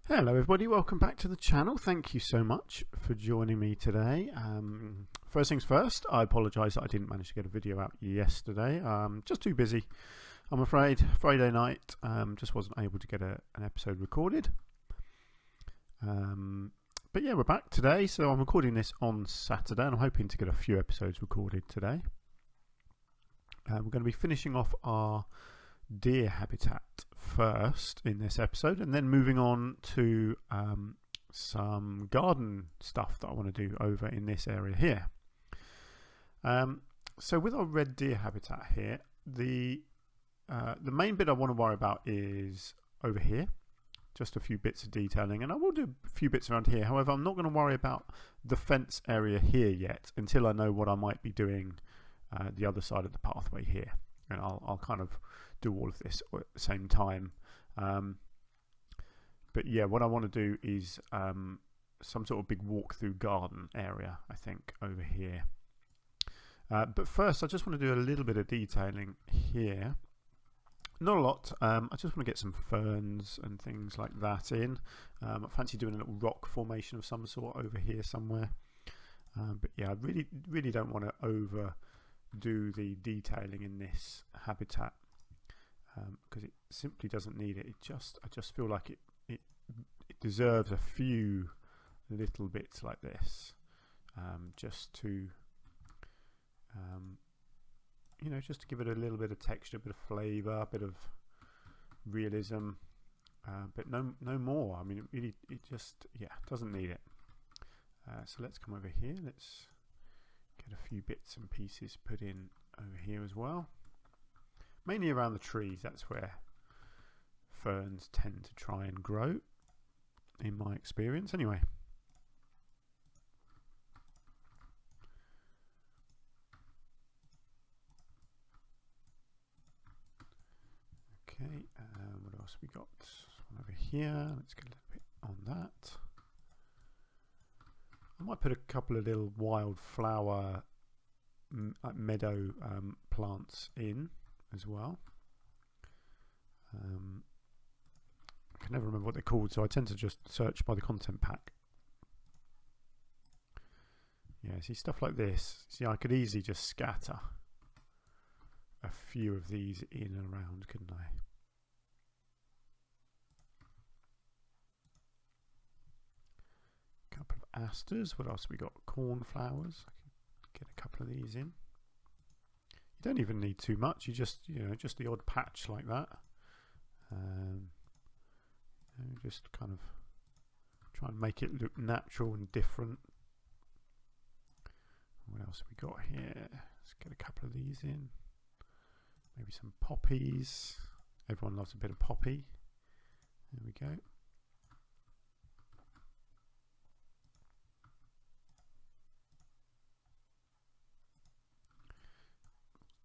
Hello everybody, welcome back to the channel. Thank you so much for joining me today. First things first, I apologise that I didn't manage to get a video out yesterday. Just too busy, I'm afraid. Friday night, just wasn't able to get an episode recorded. But yeah, we're back today, so I'm recording this on Saturday and I'm hoping to get a few episodes recorded today. We're going to be finishing off our deer habitat first in this episode, and then moving on to some garden stuff that I want to do over in this area here. So with our red deer habitat here, the main bit I want to worry about is over here, just a few bits of detailing, and I will do a few bits around here. However, I'm not going to worry about the fence area here yet until I know what I might be doing the other side of the pathway here, and I'll kind of do all of this at the same time. But yeah, what I want to do is some sort of big walk-through garden area, I think, over here. But first, I just want to do a little bit of detailing here. Not a lot. I just want to get some ferns and things like that in. I fancy doing a little rock formation of some sort over here somewhere. But yeah, I really don't want to overdo the detailing in this habitat, because it simply doesn't need it. I just feel like it deserves a few little bits like this, just to you know, just to give it a little bit of texture, a bit of flavour, a bit of realism, but no more. I mean, it just, yeah, doesn't need it. So let's come over here. Let's get a few bits and pieces put in over here as well. Mainly around the trees, that's where ferns tend to try and grow, in my experience anyway. Okay, what else we got? One over here, let's get a little bit on that. I might put a couple of little wildflower meadow plants in as well. I can never remember what they're called, so I tend to just search by the content pack. Yeah, see, stuff like this. See, I could easily just scatter a few of these in and around, couldn't I? Couple of asters. What else have we got? Cornflowers. I can get a couple of these in. You don't even need too much. You just, you know, just the odd patch like that. You know, just kind of try and make it look natural and different. What else have we got here? Let's get a couple of these in. Maybe some poppies. Everyone loves a bit of poppy. There we go.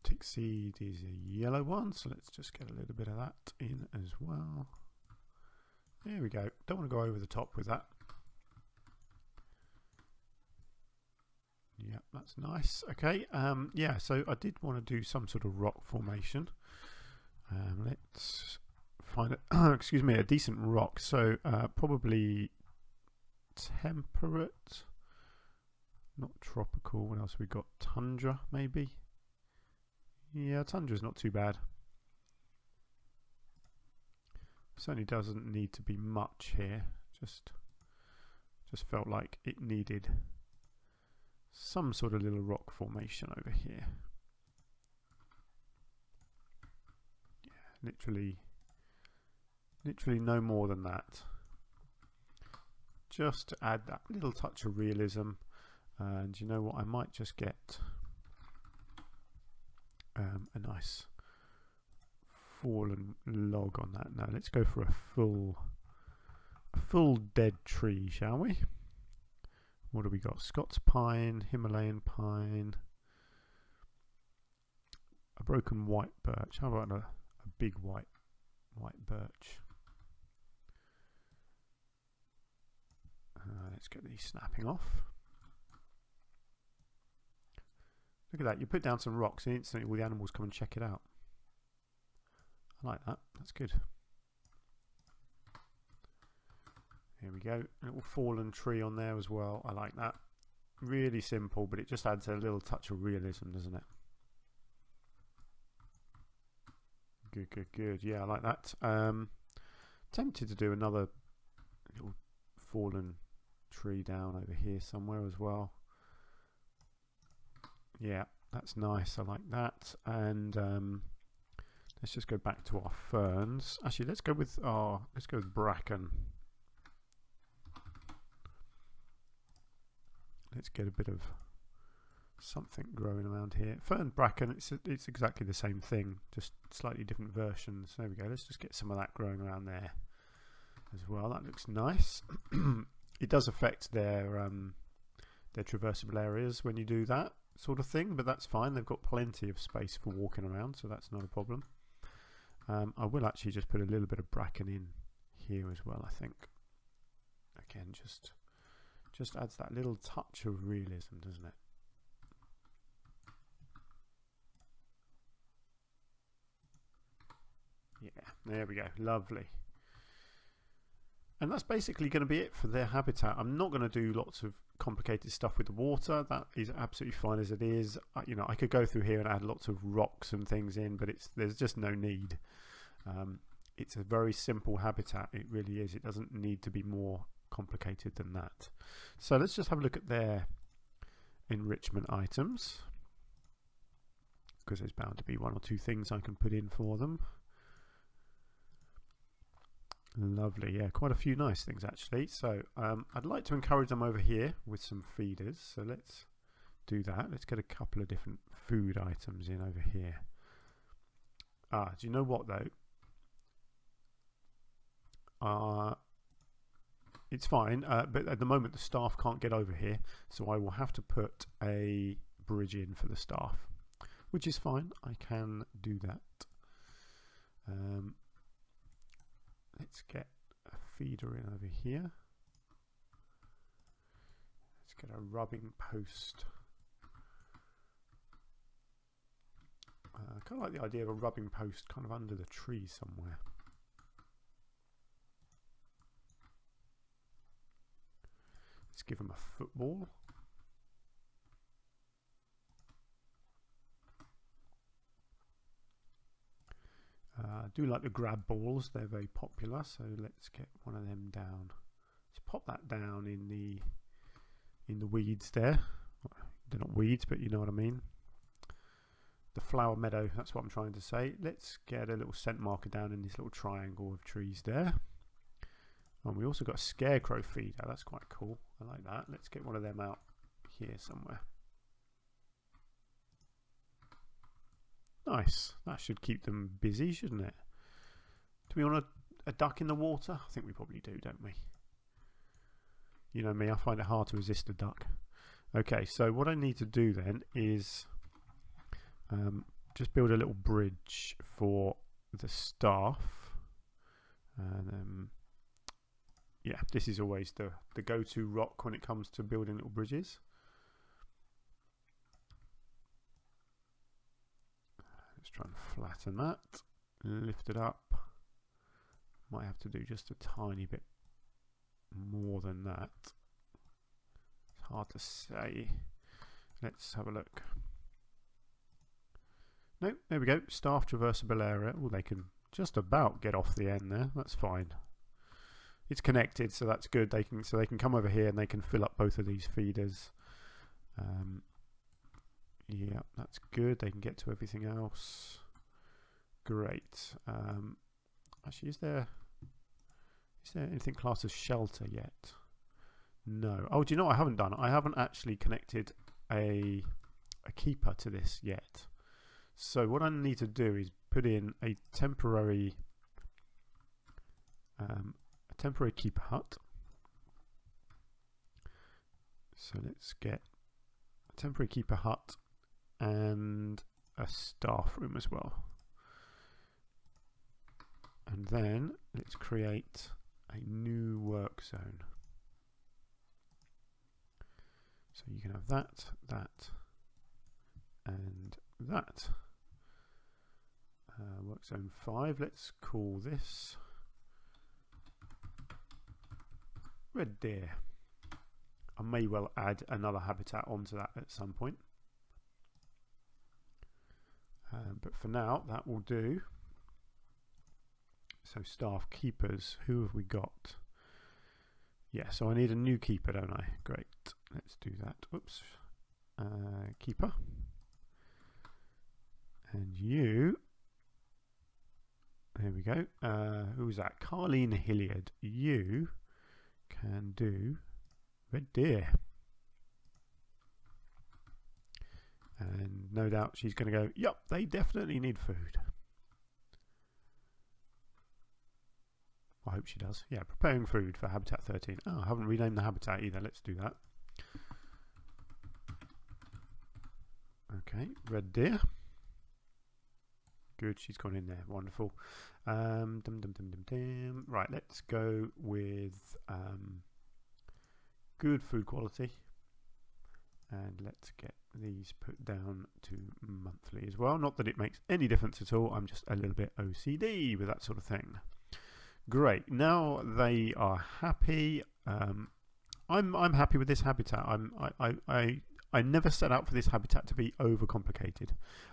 Tick seed is a yellow one, so let's just get a little bit of that in as well. There we go. Don't want to go over the top with that. Yeah, that's nice. Okay, yeah, so I did want to do some sort of rock formation. Let's find it. Excuse me, a decent rock. So probably temperate, not tropical. What else we got? Tundra, maybe. Yeah, tundra's not too bad. Certainly doesn't need to be much here. Just felt like it needed some sort of little rock formation over here. Yeah, literally no more than that. Just to add that little touch of realism. And you know what? I might just get a nice fallen log on that. Now let's go for a full dead tree, shall we? What do we got? Scots pine, Himalayan pine, a broken white birch. How about a big white birch? Let's get these snapping off. Look at that, you put down some rocks and instantly all the animals come and check it out. I like that, that's good. There we go. A little fallen tree on there as well. I like that. Really simple, but it just adds a little touch of realism, doesn't it? Good, good, good. Yeah, I like that. Tempted to do another little fallen tree down over here somewhere as well. Yeah, that's nice. I like that. And let's just go back to our ferns. Actually, let's go with bracken. Let's get a bit of something growing around here. Fern bracken, it's exactly the same thing, just slightly different versions. There we go. Let's just get some of that growing around there as well. That looks nice. It does affect their traversable areas when you do that sort of thing, but that's fine. They've got plenty of space for walking around, so that's not a problem. I will actually just put a little bit of bracken in here as well, I think. Again, just adds that little touch of realism, doesn't it? Yeah, there we go. Lovely. And that's basically going to be it for their habitat. I'm not going to do lots of complicated stuff with the water. That is absolutely fine as it is. You know, I could go through here and add lots of rocks and things in, but there's just no need. It's a very simple habitat. It really is. It doesn't need to be more complicated than that. So let's just have a look at their enrichment items, because there's bound to be one or two things I can put in for them. Lovely, yeah, quite a few nice things actually. So I'd like to encourage them over here with some feeders, so let's do that. Let's get a couple of different food items in over here. Do you know what though? It's fine, but at the moment the staff can't get over here, so I will have to put a bridge in for the staff, which is fine. I can do that. Let's get a feeder in over here. Let's get a rubbing post. I kind of like the idea of a rubbing post kind of under the tree somewhere. Let's give them a football. I do like the grab balls, they're very popular, so let's get one of them down. Let's pop that down in the weeds there. They're not weeds, but you know what I mean. The flower meadow, that's what I'm trying to say. Let's get a little scent marker down in this little triangle of trees there. And we also got a scarecrow feeder, that's quite cool. I like that. Let's get one of them out here somewhere. Nice. That should keep them busy, shouldn't it? Do we want a duck in the water? I think we probably do, don't we? You know me, I find it hard to resist a duck. Okay, so what I need to do then is just build a little bridge for the staff. And yeah, this is always the go-to rock when it comes to building little bridges. Let's try and flatten that, lift it up. Might have to do just a tiny bit more than that. It's hard to say. Let's have a look. No, there we go. Staff traversable area. Oh, they can just about get off the end there. That's fine. It's connected, so that's good. They can come over here and they can fill up both of these feeders. Yeah, that's good. They can get to everything else. Great. Actually, is there anything classed as shelter yet? No. Oh, do you know what I haven't done? I haven't actually connected a keeper to this yet. So what I need to do is put in a temporary keeper hut. So let's get a temporary keeper hut and a staff room as well. And then let's create a new work zone. So you can have that, and that. Work zone 5, let's call this red deer. I may well add another habitat onto that at some point. But for now, that will do. So staff keepers, who have we got? Yeah, so I need a new keeper, don't I? Great, let's do that. Whoops. Keeper. And you, there we go. Who's that? Carleen Hilliard. You can do red deer. And no doubt she's going to go, yep, they definitely need food. I hope she does. Yeah, preparing food for Habitat 13. Oh, I haven't renamed the habitat either. Let's do that. Okay, red deer. Good, she's gone in there. Wonderful. Right, let's go with good food quality. And let's get these put down to monthly as well. Not that it makes any difference at all. I'm just a little bit OCD with that sort of thing. Great. Now they are happy. I'm happy with this habitat. I never set out for this habitat to be overcomplicated.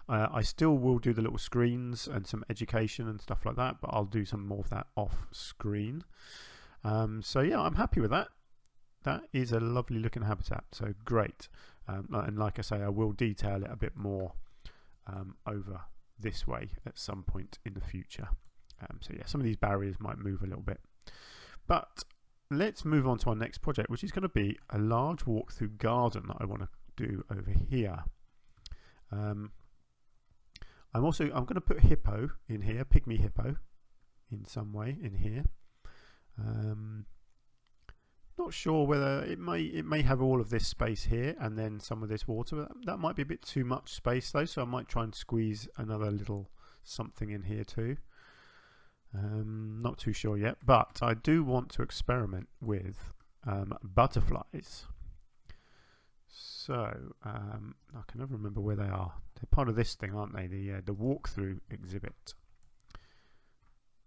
I still will do the little screens and some education and stuff like that, but I'll do some more of that off screen. So yeah, I'm happy with that. That is a lovely looking habitat, so great. And like I say, I will detail it a bit more over this way at some point in the future. So yeah, some of these barriers might move a little bit. But let's move on to our next project, which is going to be a large walk-through garden that I want to do over here. I'm going to put hippo in here, pygmy hippo, in some way in here. Not sure whether it may have all of this space here and then some of this water. That might be a bit too much space though, so I might try and squeeze another little something in here too. Not too sure yet, but I do want to experiment with butterflies. So I can never remember where they are. They're part of this thing, aren't they? The walkthrough exhibit,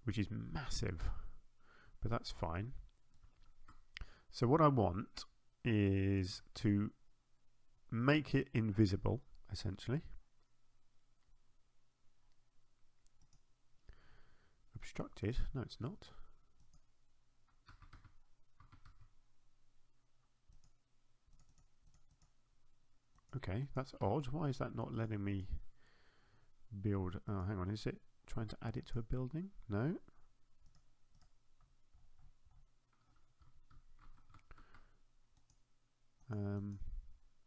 which is massive, but that's fine. So what I want is to make it invisible, essentially. Obstructed? No, it's not. Okay, that's odd. Why is that not letting me build? Oh, hang on. Is it trying to add it to a building? No.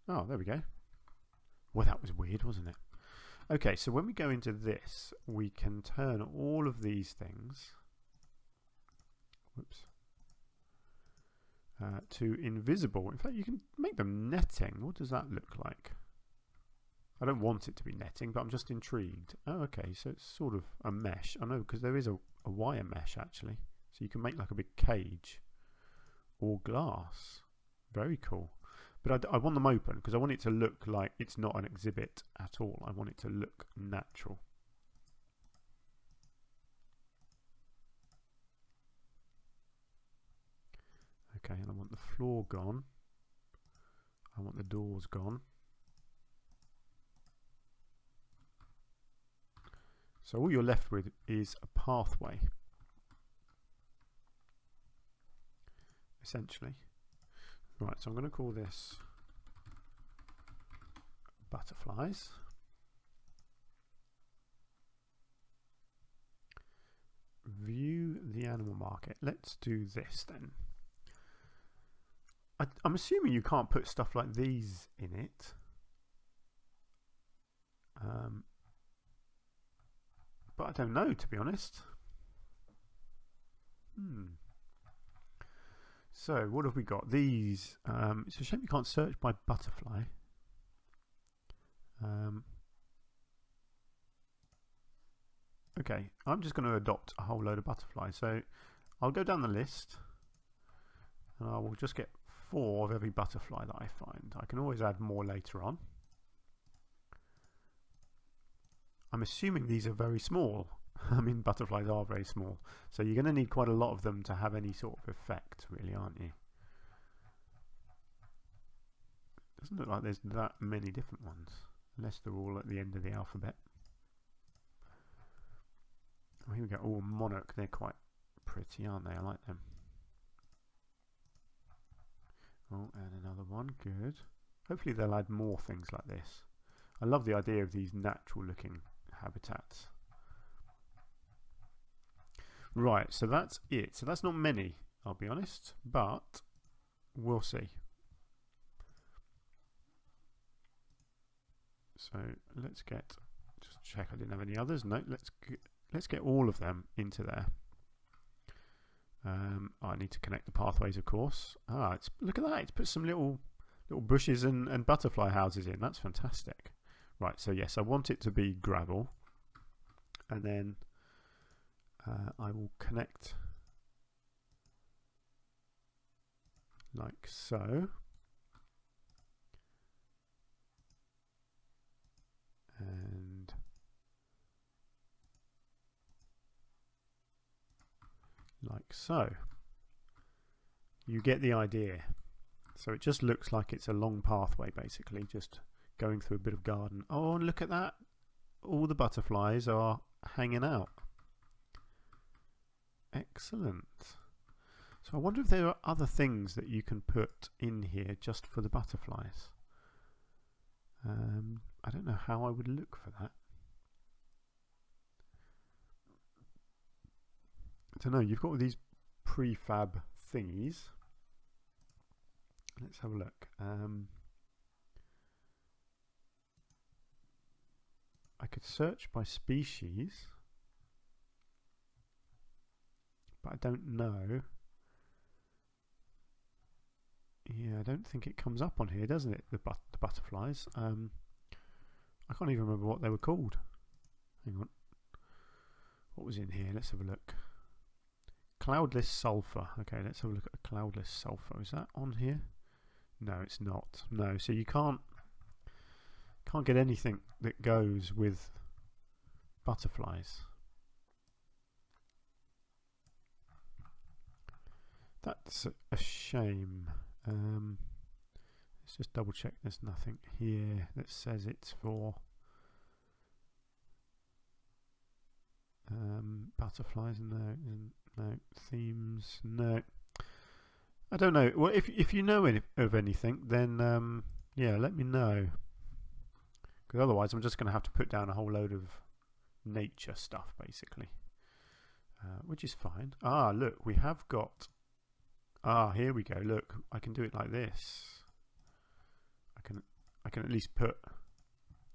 Oh, there we go. Well, that was weird, wasn't it? Okay, so when we go into this, we can turn all of these things to invisible. In fact, you can make them netting. What does that look like? I don't want it to be netting, but I'm just intrigued. Oh, okay, so it's sort of a mesh. I know, because there is a wire mesh, actually. So you can make like a big cage or glass. Very cool. But I want them open because I want it to look like it's not an exhibit at all. I want it to look natural. Okay, and I want the floor gone. I want the doors gone. So all you're left with is a pathway, essentially. Right, so I'm going to call this butterflies. View the animal market. Let's do this then. I'm assuming you can't put stuff like these in it. But I don't know, to be honest. So what have we got? These. It's a shame you can't search by butterfly. Okay, I'm just going to adopt a whole load of butterflies. So I'll go down the list and I will just get 4 of every butterfly that I find. I can always add more later on. I'm assuming these are very small. I mean, butterflies are very small, so you're going to need quite a lot of them to have any sort of effect, really, aren't you? Doesn't look like there's that many different ones, unless they're all at the end of the alphabet. Oh, here we go. Oh, monarch. They're quite pretty, aren't they? I like them. Oh, and another one. Good. Hopefully they'll add more things like this. I love the idea of these natural looking habitats. Right, so that's it. So that's not many, I'll be honest, but we'll see. So let's just check I didn't have any others. No, let's get all of them into there. I need to connect the pathways, of course. Look at that, it's put some little bushes and butterfly houses in. That's fantastic. Right, so yes, I want it to be gravel, and then I will connect like so, and like so. You get the idea. So it just looks like it's a long pathway, basically, just going through a bit of garden. Oh, and look at that, all the butterflies are hanging out. Excellent. So I wonder if there are other things that you can put in here just for the butterflies. I don't know how I would look for that. I don't know, you've got all these prefab thingies. Let's have a look. I could search by species, but I don't know. Yeah, I don't think it comes up on here, doesn't it? The butterflies. I can't even remember what they were called. Hang on. What was in here? Let's have a look. Cloudless sulfur. Okay, let's have a look at a cloudless sulfur. Is that on here? No, it's not. No, so you can't get anything that goes with butterflies. That's a shame. Let's just double check there's nothing here that says it's for butterflies. No themes. No, I don't know. Well, if you know of anything, then yeah, let me know. Because otherwise, I'm just going to have to put down a whole load of nature stuff, basically, which is fine. Ah, look, we have got. Ah, here we go. Look, I can do it like this. I can at least put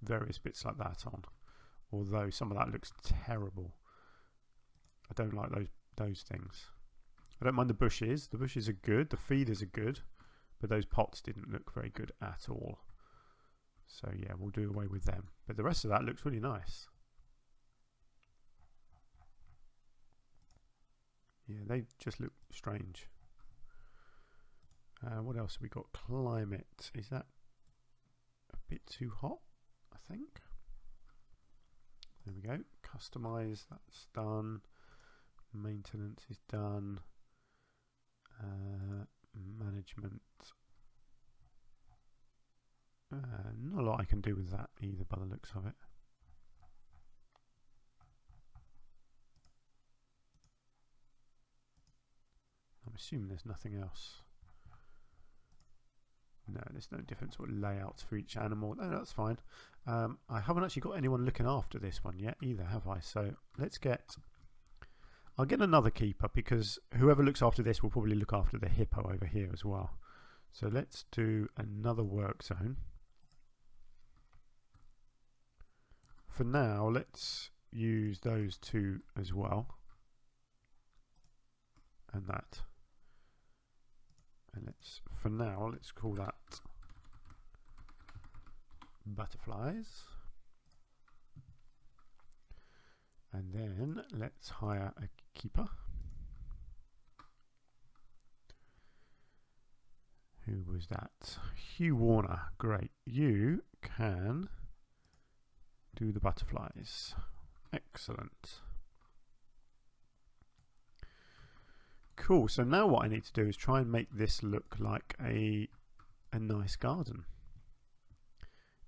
various bits like that on. Although some of that looks terrible. I don't like those things. I don't mind the bushes. The bushes are good. The feeders are good, but those pots didn't look very good at all. So yeah, we'll do away with them. But the rest of that looks really nice. Yeah, they just look strange. What else have we got? Climate. Is that a bit too hot? I think. There we go. Customize. That's done. Maintenance is done. Management. Not a lot I can do with that either by the looks of it. I'm assuming there's nothing else. No, there's no different sort of layouts for each animal. No, that's fine. I haven't actually got anyone looking after this one yet either, have I? So let's get... I'll get another keeper, because whoever looks after this will probably look after the hippo over here as well. So let's do another work zone. For now, let's use those two as well. And that. And for now, let's call that butterflies. And then let's hire a keeper. Who was that? Hugh Warner. Great. You can do the butterflies. Excellent. Cool. So now what I need to do is try and make this look like a nice garden.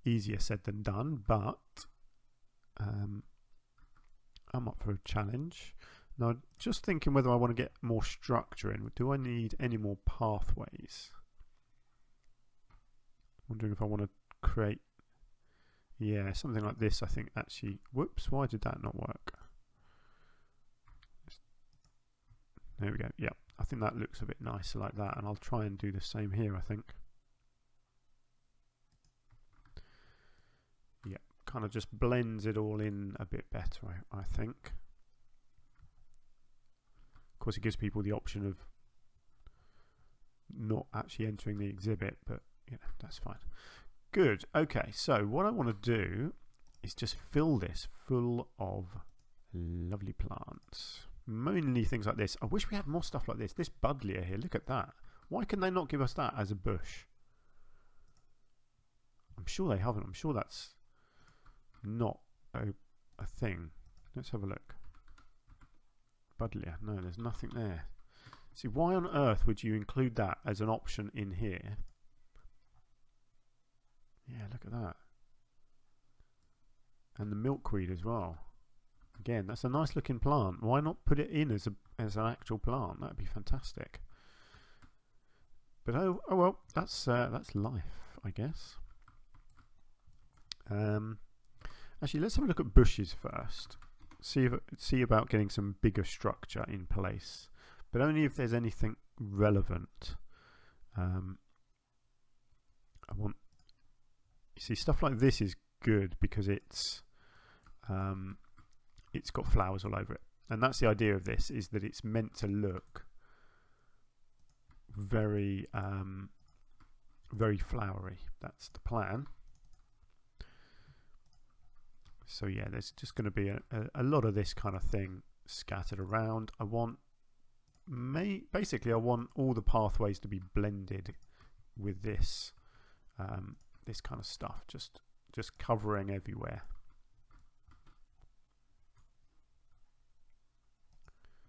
easier said than done, but I'm up for a challenge. Now, just thinking whether I want to get more structure in. Do I need any more pathways? Wondering if I want to create, yeah, something like this. I think actually, whoops, why did that not work? There we go. Yeah, I think that looks a bit nicer like that, and I'll try and do the same here, I think. Yeah, kind of just blends it all in a bit better, I think. Of course, it gives people the option of not actually entering the exhibit, but you know, that's fine. Good. Okay, so what I want to do is just fill this full of lovely plants. Mainly things like this. I wish we had more stuff like this. This buddleia here, look at that. Why can they not give us that as a bush? I'm sure they haven't. I'm sure that's not a thing. Let's have a look. Buddleia. No, there's nothing there. See, why on earth would you include that as an option in here? Yeah, look at that. And the milkweed as well. Again, that's a nice looking plant. Why not put it in as an actual plant? That'd be fantastic. But oh well, that's life, I guess. Actually, let's have a look at bushes first. See about getting some bigger structure in place, but only if there's anything relevant. I want. You see, stuff like this is good because it's got flowers all over it, and that's the idea of this, is that it's meant to look very very flowery. That's the plan. So yeah, there's just going to be a lot of this kind of thing scattered around. I want basically I want all the pathways to be blended with this this kind of stuff, just covering everywhere.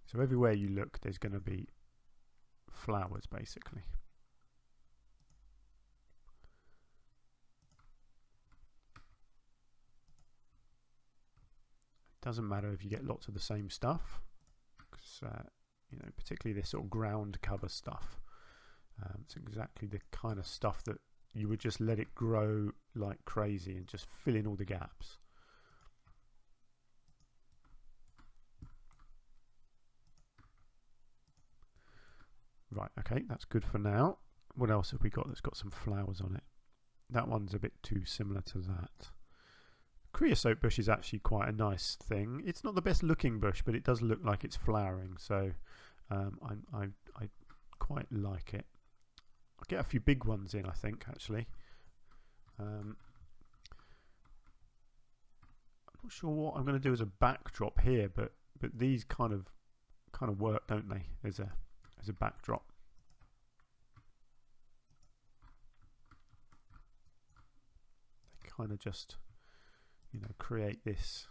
So everywhere you look, there's going to be flowers, basically. It doesn't matter if you get lots of the same stuff, because you know, particularly this sort of ground cover stuff. It's exactly the kind of stuff that you would just let it grow like crazy and just fill in all the gaps. Right, okay, that's good for now. What else have we got that's got some flowers on it? That one's a bit too similar to that. Creosote bush is actually quite a nice thing. It's not the best looking bush, but it does look like it's flowering, so I quite like it. I'll get a few big ones in, I think, actually. I'm not sure what I'm going to do as a backdrop here, but these kind of work, don't they, as a backdrop. They kind of just, you know, create this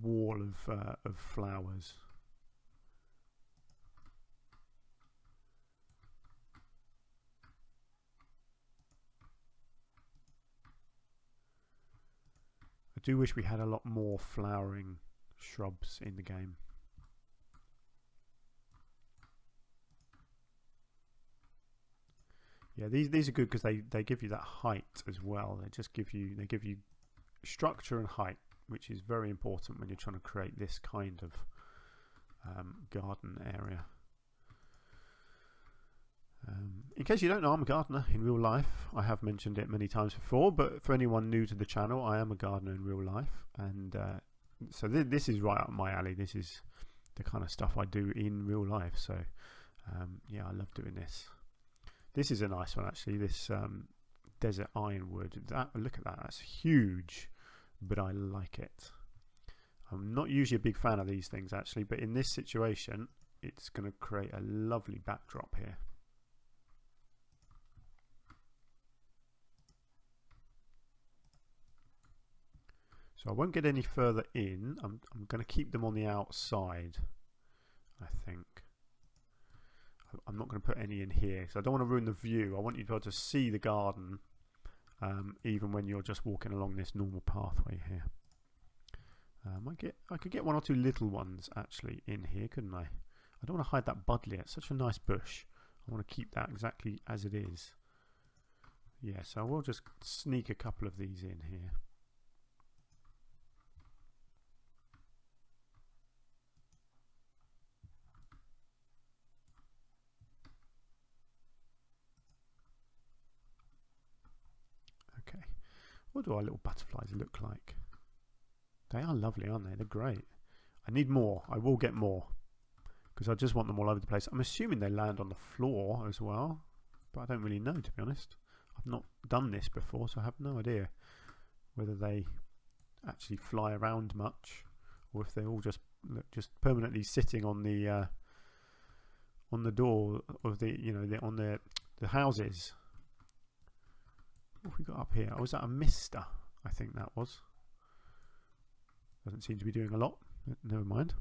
wall of flowers. I do wish we had a lot more flowering shrubs in the game. Yeah, these are good because they give you that height as well. They give you structure and height, which is very important when you're trying to create this kind of garden area. In case you don't know, I'm a gardener in real life. I have mentioned it many times before, but for anyone new to the channel, I am a gardener in real life, and so this is right up my alley. This is the kind of stuff I do in real life. So yeah, I love doing this. This is a nice one, actually. This desert ironwood. Look at that. That's huge, but I like it. I'm not usually a big fan of these things, actually, but in this situation, it's going to create a lovely backdrop here. So I won't get any further in. I'm going to keep them on the outside, I think. I'm not going to put any in here because I don't want to ruin the view. I want you to be able to see the garden even when you're just walking along this normal pathway here. I could get one or two little ones actually in here, couldn't I? I don't want to hide that budleia. It's such a nice bush. I want to keep that exactly as it is. Yeah, so we'll just sneak a couple of these in here. Okay, what do our little butterflies look like? They are lovely, aren't they? They're great. I need more. I will get more because I just want them all over the place. I'm assuming they land on the floor as well, but I don't really know, to be honest. I've not done this before, so I have no idea whether they actually fly around much or if they're all just permanently sitting on the door of the, you know, on the houses. What have we got up here? Oh, is that a mister? I think that was. Doesn't seem to be doing a lot. Never mind.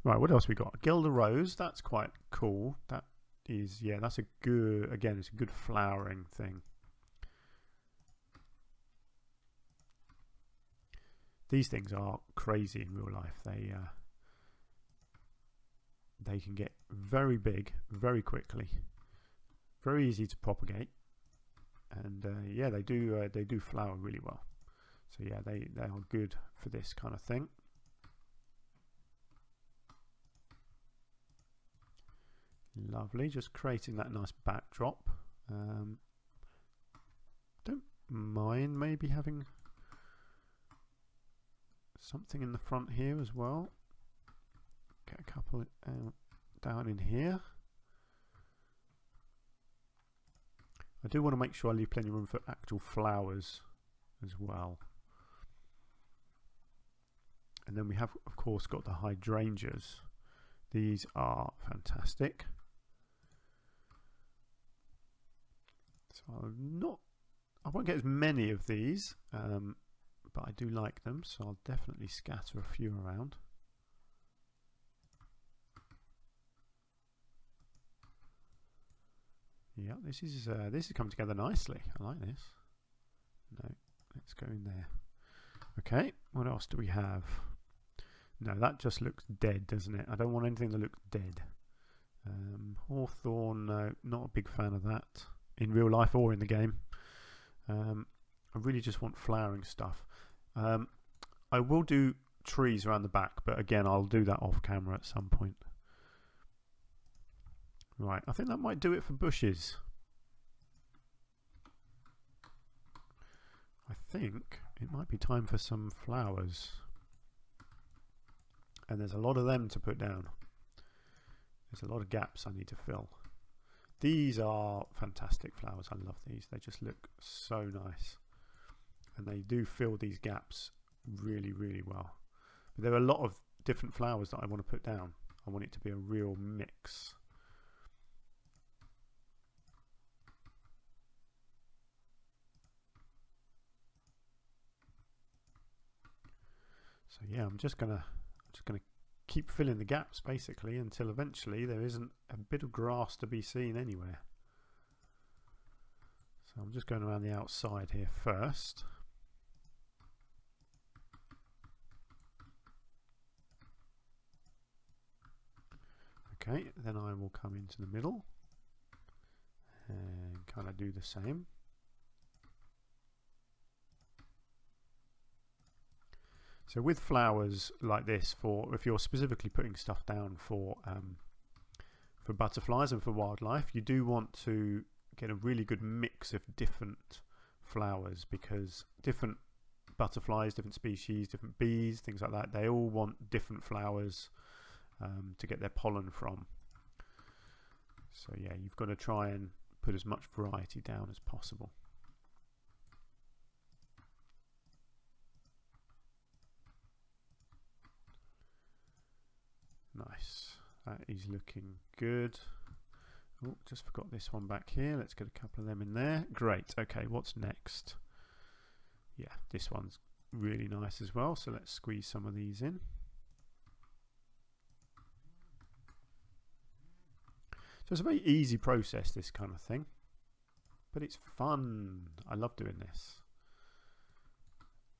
Right, what else we got? Gilda Rose. That's quite cool. That is, yeah, that's a good, again, it's a good flowering thing. These things are crazy in real life. They can get very big very quickly. Very easy to propagate. And yeah, they do flower really well. So yeah, they are good for this kind of thing. Lovely, just creating that nice backdrop. Don't mind maybe having something in the front here as well. Get a couple down in here. I do want to make sure I leave plenty of room for actual flowers as well. And then we have, of course, got the hydrangeas. These are fantastic. So I won't get as many of these, but I do like them, so I'll definitely scatter a few around. Yeah, this is come together nicely. I like this. No, let's go in there. Okay, what else do we have? No, that just looks dead, doesn't it? I don't want anything that looks dead. Hawthorn, no, not a big fan of that in real life or in the game. I really just want flowering stuff. I will do trees around the back, but again, I'll do that off camera at some point. Right, I think that might do it for bushes. I think it might be time for some flowers. And there's a lot of them to put down. There's a lot of gaps I need to fill. These are fantastic flowers. I love these. They just look so nice. And they do fill these gaps really, really well. But there are a lot of different flowers that I want to put down. I want it to be a real mix. So yeah, I'm just gonna keep filling the gaps basically until eventually there isn't a bit of grass to be seen anywhere. So I'm just going around the outside here first. Okay, then I will come into the middle and kind of do the same. So with flowers like this, if you're specifically putting stuff down for butterflies and for wildlife, you do want to get a really good mix of different flowers, because different butterflies, different species, different bees, things like that, they all want different flowers to get their pollen from. So yeah, you've got to try and put as much variety down as possible. Nice, that is looking good. Oh, just forgot this one back here. Let's get a couple of them in there. Great. Okay, what's next? Yeah, this one's really nice as well. So let's squeeze some of these in. So it's a very easy process, this kind of thing. but it's fun. I love doing this.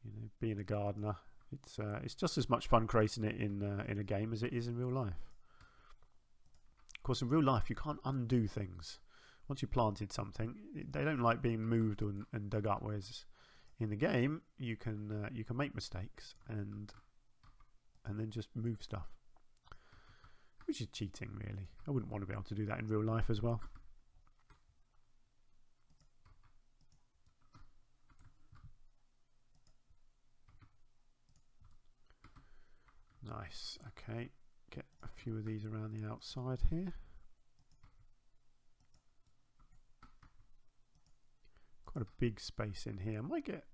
You know, being a gardener, it's just as much fun creating it in a game as it is in real life. Of course, in real life, you can't undo things. Once you planted something, they don't like being moved and dug up. Whereas in the game, you can make mistakes and then just move stuff, which is cheating, really. I wouldn't want to be able to do that in real life as well. Nice. Okay, get a few of these around the outside here. Quite a big space in here. I might get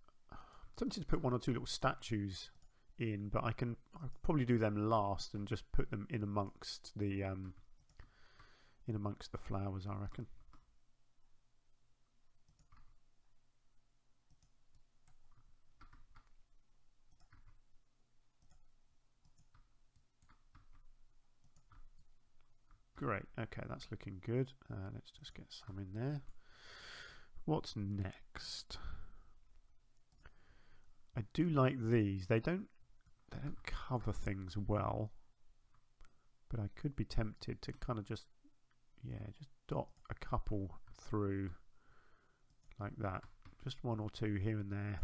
tempted to put one or two little statues in, but I'll probably do them last and just put them in amongst the flowers, I reckon. Great. Okay, that's looking good. Let's just get some in there. What's next? I do like these. They don't cover things well, but I could be tempted to kind of just dot a couple through like that. Just one or two here and there.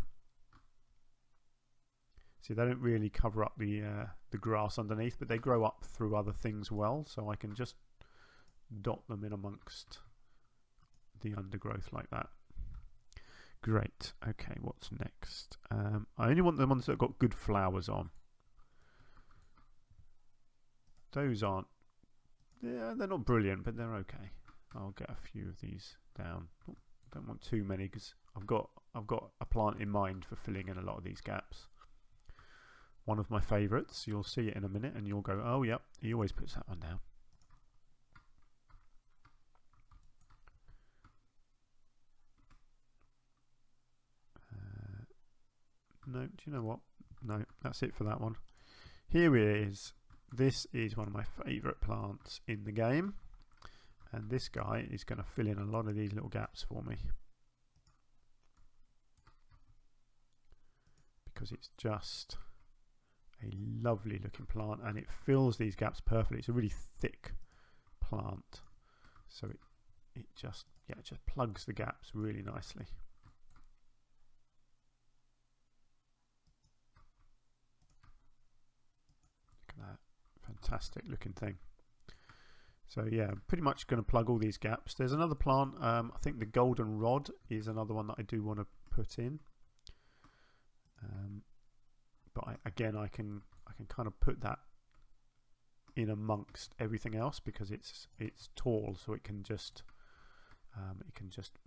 See, they don't really cover up the grass underneath, but they grow up through other things well, so I can just dot them in amongst the undergrowth like that. Great. Okay, what's next? I only want the ones that have got good flowers on. Those aren't, they're not brilliant, but they're okay. I'll get a few of these down. Don't want too many because I've got a plant in mind for filling in a lot of these gaps. One of my favourites, you'll see it in a minute and you'll go, oh yep, he always puts that one down. No, do you know what? No, that's it for that one. Here it is. This is one of my favourite plants in the game, and this guy is going to fill in a lot of these little gaps for me because it's just a lovely looking plant and it fills these gaps perfectly. It's a really thick plant, so it just plugs the gaps really nicely. Look at that fantastic looking thing. So yeah, pretty much going to plug all these gaps. There's another plant, I think the golden rod is another one that I do want to put in, but again I can kind of put that in amongst everything else because it's tall, so it can just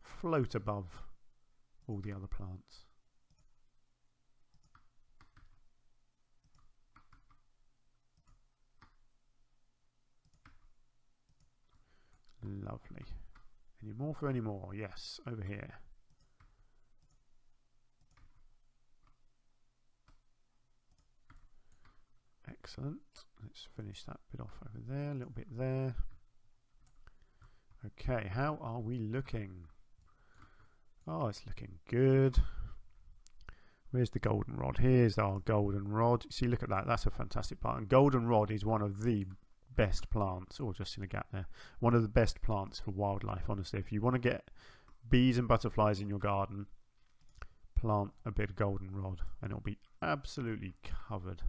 float above all the other plants. Lovely. Any more for any more? Yes, over here. Excellent. Let's finish that bit off over there, a little bit there. Okay, how are we looking? Oh, it's looking good. Where's the goldenrod? Here's our goldenrod. See, look at that. That's a fantastic plant. And goldenrod is one of the best plants, or just in a gap there, one of the best plants for wildlife, honestly. If you want to get bees and butterflies in your garden, plant a bit of goldenrod and it'll be absolutely covered.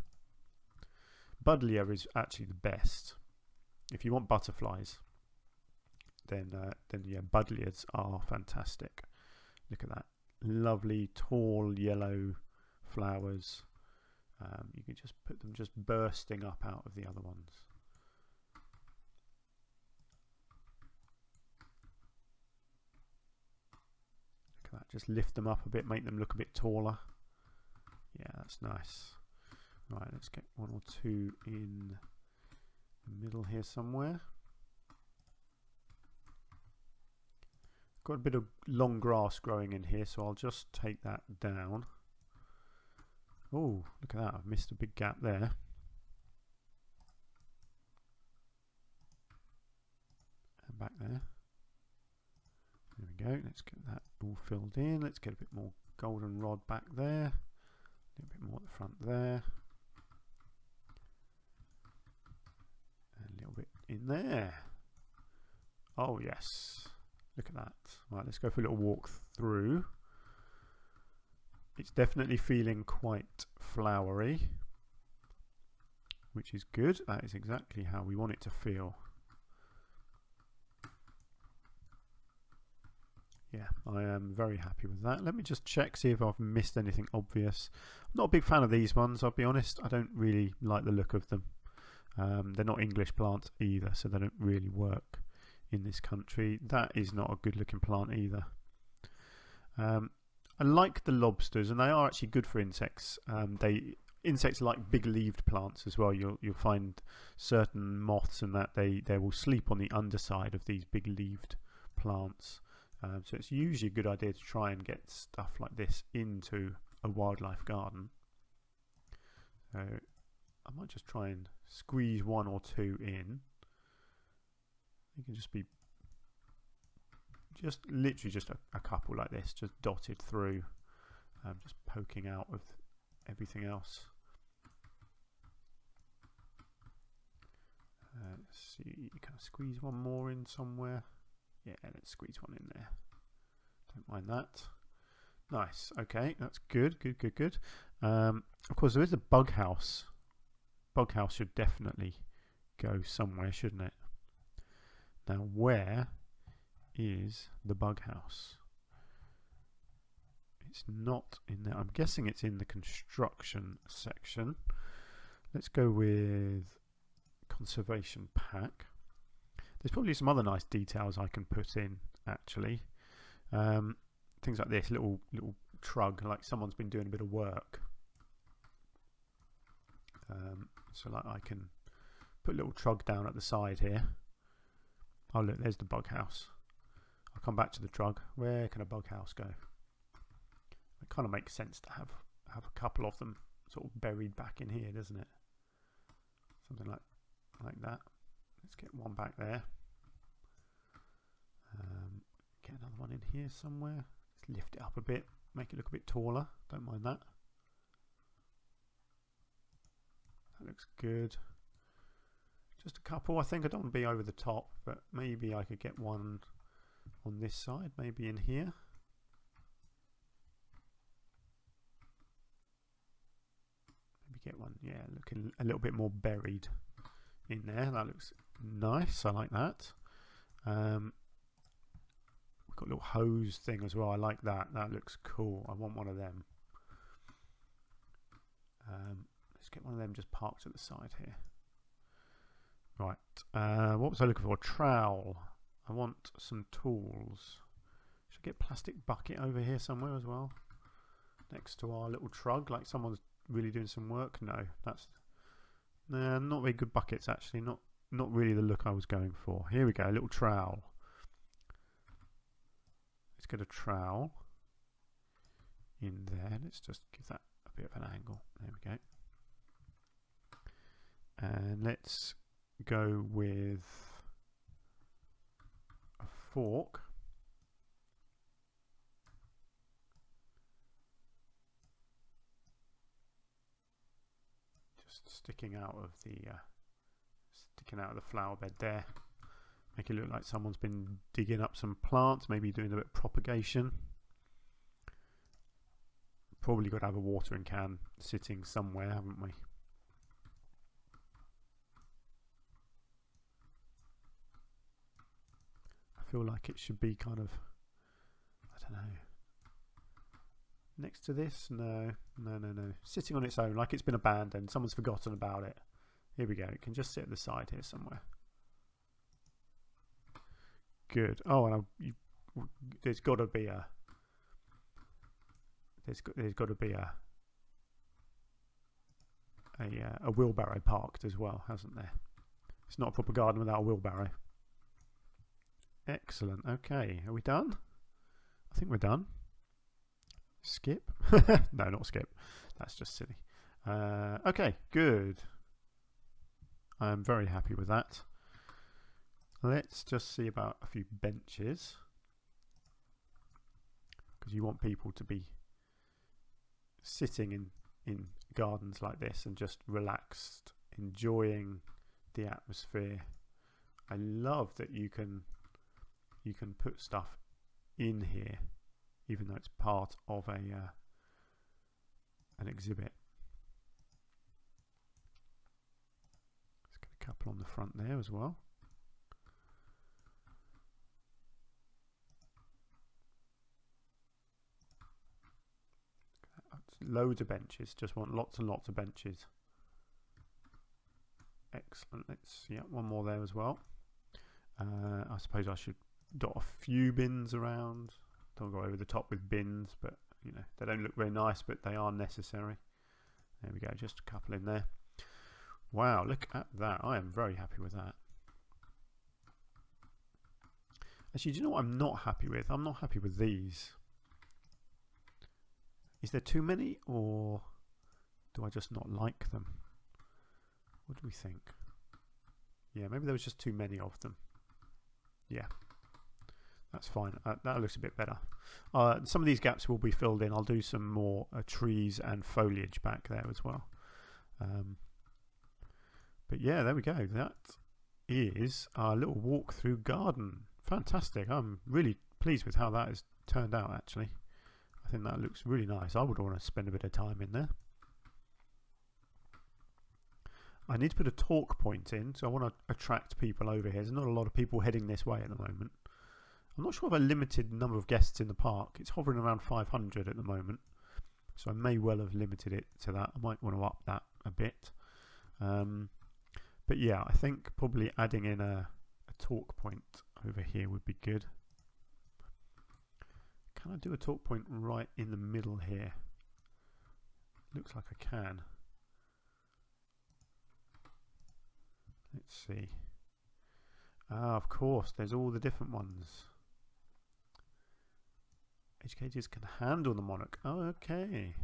Buddleia is actually the best. If you want butterflies, then yeah, Buddleias are fantastic. Look at that, lovely tall yellow flowers. You can just put them just bursting up out of the other ones. Look at that, just lift them up a bit, make them look a bit taller. Yeah, that's nice. Right, let's get one or two in the middle here somewhere. Got a bit of long grass growing in here, so I'll just take that down. Oh, look at that, I've missed a big gap there. And back there. There we go. Let's get that all filled in. Let's get a bit more goldenrod back there. A little bit more at the front there. And a little bit in there. Oh yes. Look at that. Right, let's go for a little walk through. It's definitely feeling quite flowery, which is good. That is exactly how we want it to feel. Yeah, I am very happy with that. Let me just check, see if I've missed anything obvious. I'm not a big fan of these ones, I'll be honest. I don't really like the look of them. They're not English plants either, so they don't really work in this country. That is not a good looking plant either. I like the lobsters, and they are actually good for insects. Insects like big leaved plants as well. You'll find certain moths and that they will sleep on the underside of these big leaved plants. So it's usually a good idea to try and get stuff like this into a wildlife garden. So I might just try and squeeze one or two in. You can just be literally just a couple like this, just dotted through, just poking out of everything else. Let's see, kind of squeeze one more in somewhere. Yeah, let's squeeze one in there. Don't mind that. Nice. Okay, that's good. Good. Of course, there is a bug house. Bug house should definitely go somewhere, shouldn't it? Now, where is the bug house? It's not in there. I'm guessing it's in the construction section. Let's go with conservation pack. There's probably some other nice details I can put in actually. Things like this, little trug, like someone's been doing a bit of work. So like I can put a little trug down at the side here. Oh look, there's the bug house. I'll come back to the trug. Where can a bug house go? It kind of makes sense to have a couple of them sort of buried back in here, doesn't it? Something like that. Let's get one back there. Get another one in here somewhere. Let's lift it up a bit, make it look a bit taller. Don't mind that. That looks good. Just a couple. I think I don't want to be over the top, but maybe I could get one on this side, maybe in here. Maybe get one, yeah, looking a little bit more buried in there. That looks nice. I like that. We've got a little hose thing as well. I like that. That looks cool. I want one of them. Let's get one of them just parked at the side here. Right. What was I looking for? Trowel. I want some tools. Should I get a plastic bucket over here somewhere as well? Next to our little trug, like someone's really doing some work. No, that's not very good buckets actually. Not really the look I was going for. Here we go. A little trowel. Let's get a trowel in there. Let's just give that a bit of an angle. There we go. And let's go with a fork. Just sticking out of the flower bed there. Make it look like someone's been digging up some plants, maybe doing a bit of propagation. Probably got to have a watering can sitting somewhere, haven't we? I feel like it should be kind of, I don't know, next to this. No. Sitting on its own, like it's been abandoned. Someone's forgotten about it. Here we go. It can just sit at the side here somewhere. Good. Oh, and there's got to be a. There's got to be a wheelbarrow parked as well, hasn't there? It's not a proper garden without a wheelbarrow. Excellent. Okay, are we done? I think we're done. Skip? No, not skip. That's just silly. Okay, good. I'm very happy with that. Let's just see about a few benches. because you want people to be sitting in gardens like this and just relaxed, enjoying the atmosphere. I love that you can put stuff in here even though it's part of an exhibit. Let's get a couple on the front there as well. Loads of benches, just want lots and lots of benches. Excellent. Let's, yeah, one more there as well. I suppose I should dot a few bins around. Don't go over the top with bins, but you know, they don't look very nice, but they are necessary. There we go, just a couple in there. Wow, look at that. I am very happy with that. Actually, do you know what I'm not happy with? I'm not happy with these. Is there too many, or do I just not like them? What do we think? Yeah, maybe there was just too many of them. Yeah, that's fine. That looks a bit better. Some of these gaps will be filled in. I'll do some more trees and foliage back there as well. But yeah, there we go. That is our little walk through garden. Fantastic. I'm really pleased with how that has turned out, actually. I think that looks really nice. I would want to spend a bit of time in there. I need to put a talk point in, so I want to attract people over here. There's not a lot of people heading this way at the moment. I'm not sure of a limited number of guests in the park. It's hovering around 500 at the moment, so I may well have limited it to that. I might want to up that a bit. But yeah, I think probably adding in a talk point over here would be good. Can I do a talk point right in the middle here? Looks like I can. Let's see. Ah, of course, there's all the different ones. Educators can handle the monarch. Oh, okay.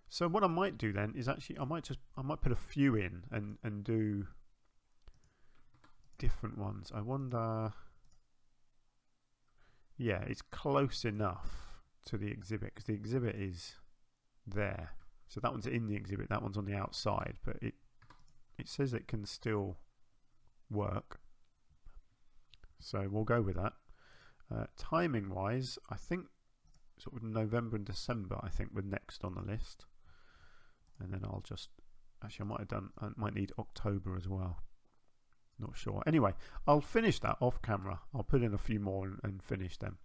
So what I might do then is actually I might put a few in and do different ones. I wonder. Yeah, it's close enough to the exhibit because the exhibit is there. So that one's in the exhibit, that one's on the outside, but it says it can still work. So we'll go with that. Timing wise, I think sort of November and December I think were next on the list. And then I'll just, actually I might need October as well. Not sure. Anyway, I'll finish that off camera. I'll put in a few more and finish them.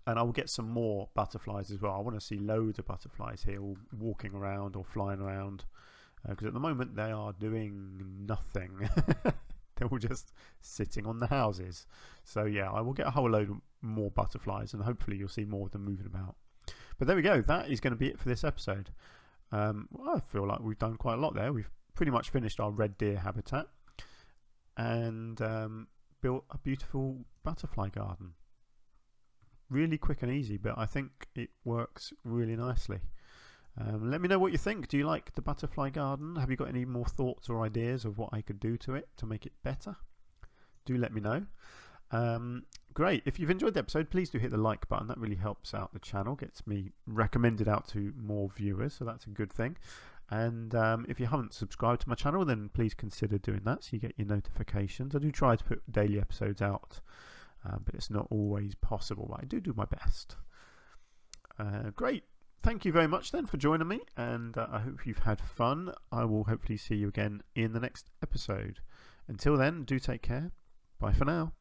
And I will get some more butterflies as well. I want to see loads of butterflies here, all walking around or flying around. Because at the moment they are doing nothing. They're all just sitting on the houses. So yeah, I will get a whole load more butterflies and hopefully you'll see more of them moving about. But there we go. That is going to be it for this episode. Well, I feel like we've done quite a lot there. We've pretty much finished our red deer habitat. And built a beautiful butterfly garden. Really quick and easy, but I think it works really nicely. Let me know what you think. Do you like the butterfly garden? Have you got any more thoughts or ideas of what I could do to it to make it better? Do let me know. Great. If you've enjoyed the episode, please do hit the like button. That really helps out the channel, gets me recommended out to more viewers, so that's a good thing. And if you haven't subscribed to my channel, then please consider doing that so you get your notifications. I do try to put daily episodes out, but it's not always possible, but I do my best. Great. Thank you very much then for joining me, and I hope you've had fun. I will hopefully see you again in the next episode. Until then, do take care. Bye for now.